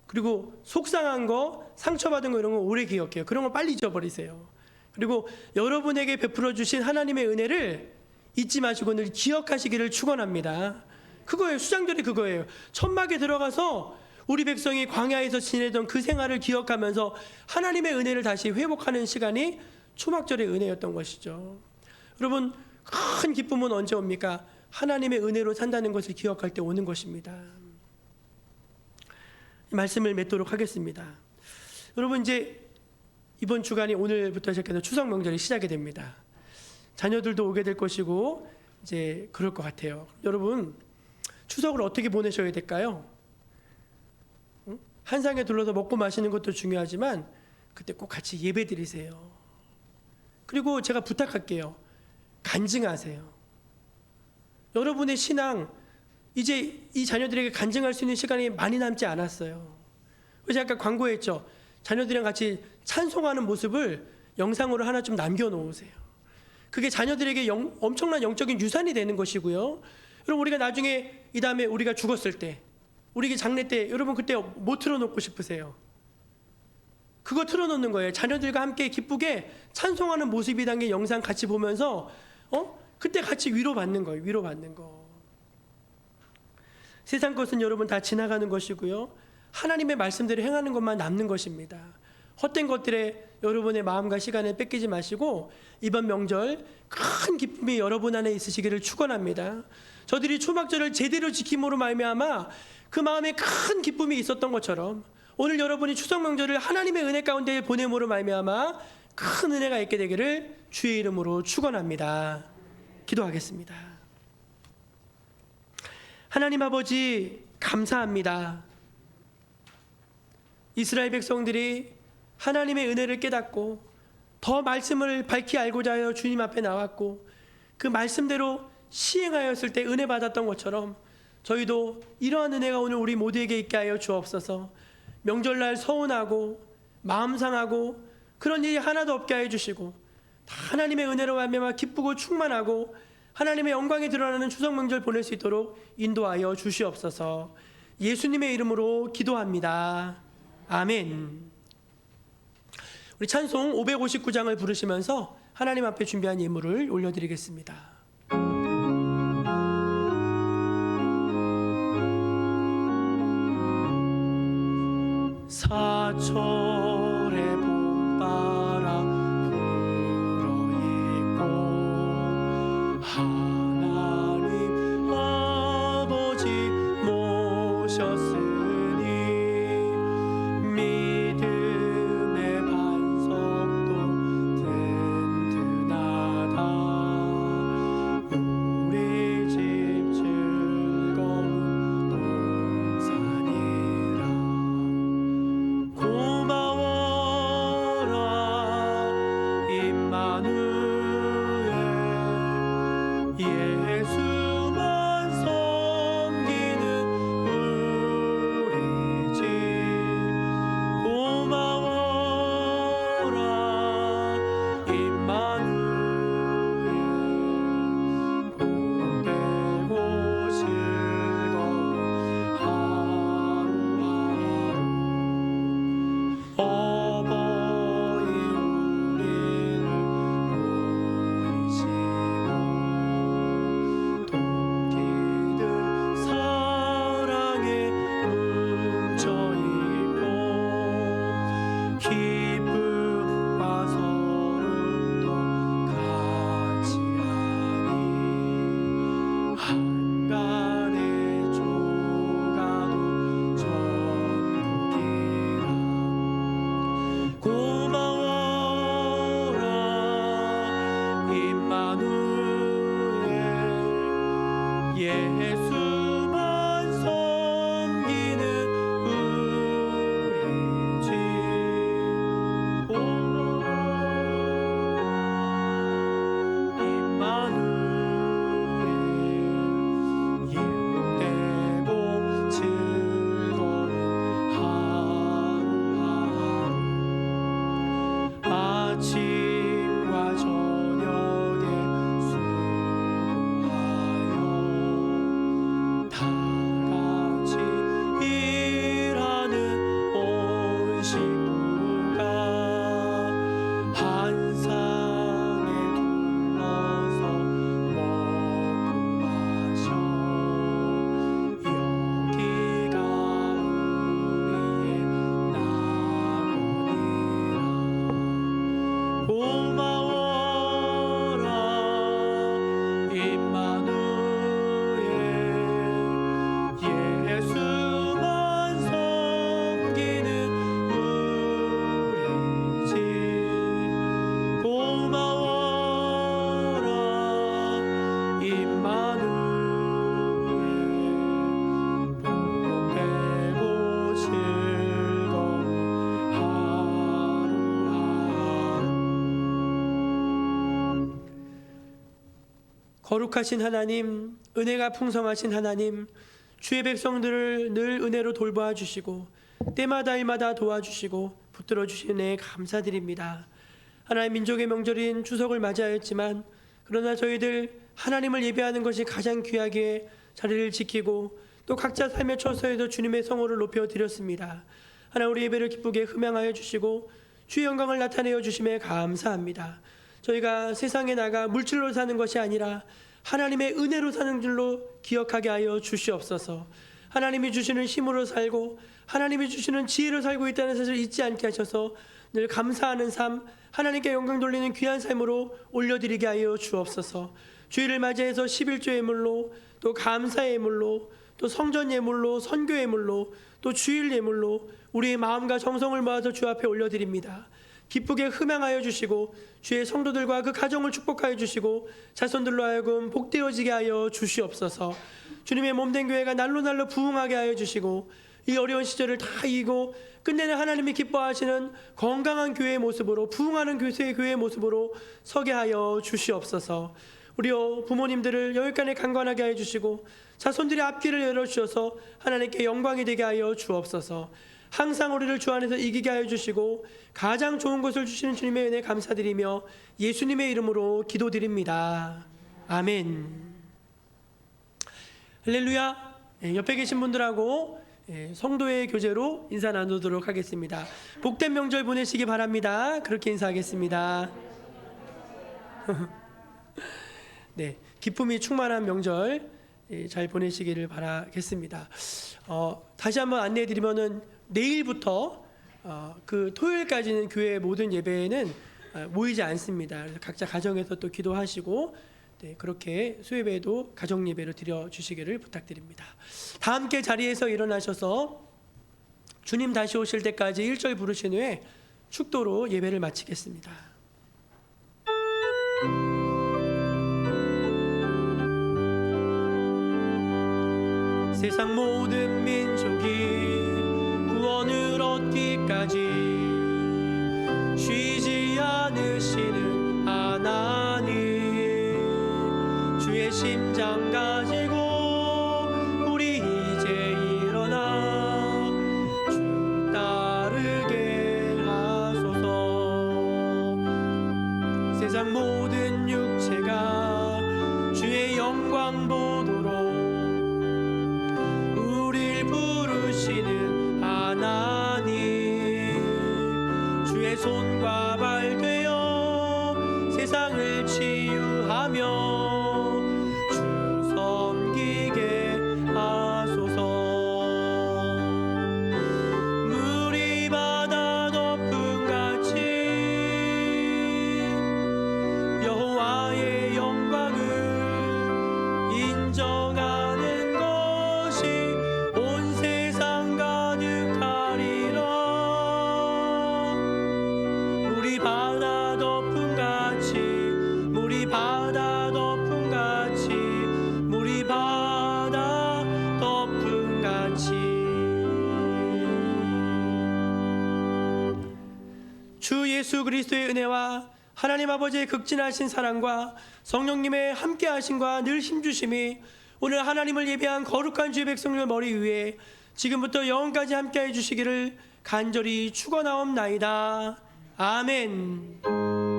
A: 그리고 속상한 거, 상처받은 거, 이런 거 오래 기억해요. 그런 거 빨리 잊어버리세요. 그리고 여러분에게 베풀어 주신 하나님의 은혜를 잊지 마시고 늘 기억하시기를 축원합니다. 그거예요. 수장절이 그거예요. 천막에 들어가서 우리 백성이 광야에서 지내던 그 생활을 기억하면서 하나님의 은혜를 다시 회복하는 시간이 초막절의 은혜였던 것이죠. 여러분, 큰 기쁨은 언제 옵니까? 하나님의 은혜로 산다는 것을 기억할 때 오는 것입니다. 말씀을 맺도록 하겠습니다. 여러분, 이제 이번 주간이 오늘부터 시작해서 추석 명절이 시작이 됩니다. 자녀들도 오게 될 것이고 이제 그럴 것 같아요. 여러분, 추석을 어떻게 보내셔야 될까요? 한상에 둘러서 먹고 마시는 것도 중요하지만 그때 꼭 같이 예배 드리세요. 그리고 제가 부탁할게요. 간증하세요. 여러분의 신앙, 이제 이 자녀들에게 간증할 수 있는 시간이 많이 남지 않았어요. 그래서 아까 광고했죠. 자녀들이랑 같이 찬송하는 모습을 영상으로 하나 좀 남겨놓으세요. 그게 자녀들에게 엄청난 영적인 유산이 되는 것이고요. 여러분, 우리가 나중에 이 다음에 우리가 죽었을 때, 우리 장례 때, 여러분 그때 뭐 틀어놓고 싶으세요? 그거 틀어놓는 거예요. 자녀들과 함께 기쁘게 찬송하는 모습이 담긴 영상 같이 보면서 그때 같이 위로받는 거예요. 위로받는 거. 세상 것은 여러분 다 지나가는 것이고요. 하나님의 말씀대로 행하는 것만 남는 것입니다. 헛된 것들에 여러분의 마음과 시간을 뺏기지 마시고 이번 명절 큰 기쁨이 여러분 안에 있으시기를 축원합니다. 저들이 초막절을 제대로 지킴으로 말미암아 그 마음에 큰 기쁨이 있었던 것처럼 오늘 여러분이 추석 명절을 하나님의 은혜 가운데 보냄으로 말미암아 큰 은혜가 있게 되기를 주의 이름으로 축원합니다. 기도하겠습니다. 하나님 아버지, 감사합니다. 이스라엘 백성들이 하나님의 은혜를 깨닫고 더 말씀을 밝히 알고자 하여 주님 앞에 나왔고 그 말씀대로 시행하였을 때 은혜 받았던 것처럼 저희도 이러한 은혜가 오늘 우리 모두에게 있게 하여 주옵소서. 명절날 서운하고 마음 상하고 그런 일이 하나도 없게 하여 주시고 하나님의 은혜로 말미암아 기쁘고 충만하고 하나님의 영광이 드러나는 추석 명절 보낼 수 있도록 인도하여 주시옵소서. 예수님의 이름으로 기도합니다. 아멘. 우리 찬송 559장을 부르시면서 하나님 앞에 준비한 예물을 올려드리겠습니다. 사철의 봄바람 불어있고 하나님 아버지 모셨으니 믿음의 반석도 든든하다. 우리 집 즐거운 동산이라 고마워 임마누엘 예수만 섬기는 우리 집 고마워라 임마누엘 복되고 즐거운 하루하루 어버이 우리를 보이시고 동기들 사랑에 뭉쳐있고 기쁨과 서름도 같이 하니 한간의 조가도 전국이라 고마워라 임마누엘 예수만 섬기는 우리 집 고마워라 임마누엘 예복되고 즐거운 하루하루 아침과 저녁에 수고하여 다 같이 일하는 온 식구가 한 상에 둘러서 먹고 마셔 여기가 우리의 낙원이라 고마워라 임마누엘 예수만 섬기는 우리 집 고마워라 임마누엘 복되고 즐거운 하루하루 거룩하신 하나님, 은혜가 풍성하신 하나님, 주의 백성들을 늘 은혜로 돌보아 주시고 때마다 일마다 도와주시고 붙들어 주시는 은혜에 감사드립니다. 하나님 민족의 명절인 추석을 맞이하였지만 그러나 저희들 하나님을 예배하는 것이 가장 귀하기에 자리를 지키고 또 각자 삶의 처소에서 주님의 성호를 높여 드렸습니다. 하나님 우리 예배를 기쁘게 흠양하여 주시고 주의 영광을 나타내어 주심에 감사합니다. 저희가 세상에 나가 물질로 사는 것이 아니라 하나님의 은혜로 사는 줄로 기억하게 하여 주시옵소서. 하나님이 주시는 힘으로 살고 하나님이 주시는 지혜로 살고 있다는 사실을 잊지 않게 하셔서 늘 감사하는 삶, 하나님께 영광 돌리는 귀한 삶으로 올려드리게 하여 주옵소서. 주일을 맞이해서 11조 예물로 또 감사 예물로 또 성전 예물로 선교 예물로 또 주일 예물로 우리의 마음과 정성을 모아서 주 앞에 올려드립니다. 기쁘게 흠양하여 주시고 주의 성도들과 그 가정을 축복하여 주시고 자손들로 하여금 복되어지게 하여 주시옵소서. 주님의 몸된 교회가 날로 날로 부흥하게 하여 주시고 이 어려운 시절을 다 이기고 끝내는 하나님이 기뻐하시는 건강한 교회의 모습으로 부흥하는 교회의 모습으로 서게 하여 주시옵소서. 우리여 부모님들을 여기까지 강건하게 하여 주시고 자손들의 앞길을 열어주셔서 하나님께 영광이 되게 하여 주옵소서. 항상 우리를 주 안에서 이기게 하여 주시고 가장 좋은 것을 주시는 주님의 은혜 감사드리며 예수님의 이름으로 기도드립니다. 아멘. 할렐루야. 옆에 계신 분들하고 성도의 교제로 인사 나누도록 하겠습니다. 복된 명절 보내시기 바랍니다. 그렇게 인사하겠습니다. 네, 기쁨이 충만한 명절 잘 보내시기를 바라겠습니다. 다시 한번 안내해드리면은 내일부터 그 토요일까지는 교회 모든 예배에는 모이지 않습니다. 그래서 각자 가정에서 또 기도하시고 그렇게 수요예배도 가정 예배로 드려 주시기를 부탁드립니다. 다 함께 자리에서 일어나셔서 주님 다시 오실 때까지 1절 부르신 후에 축도로 예배를 마치겠습니다. 세상 모든 민족이 구원을 얻기까지 쉬지 않으시는 심장 가지고 우리 이제 일어나 주 따르게 하소서. 세상 모든 육체가 주의 영광 보도록 우릴 부르시는 하나님, 주의 손과 발 되어 세상을 치유하며 주 섬기게 하소서. 물이 바다 덮음 같이 여호와의 영광을 인정하는 것이 온 세상 가득하리라. 물이 바다 덮음 같이, 물이 바다 덮음 같이, 물이 바다 덮음 같이. 주 예수 그리스도의 은혜와 하나님 아버지의 극진하신 사랑과 성령님의 함께하심과 늘 힘주심이 오늘 하나님을 예배한 거룩한 주의 백성들 머리 위에 지금부터 영원까지 함께해 주시기를 간절히 축원하옵나이다. 아멘.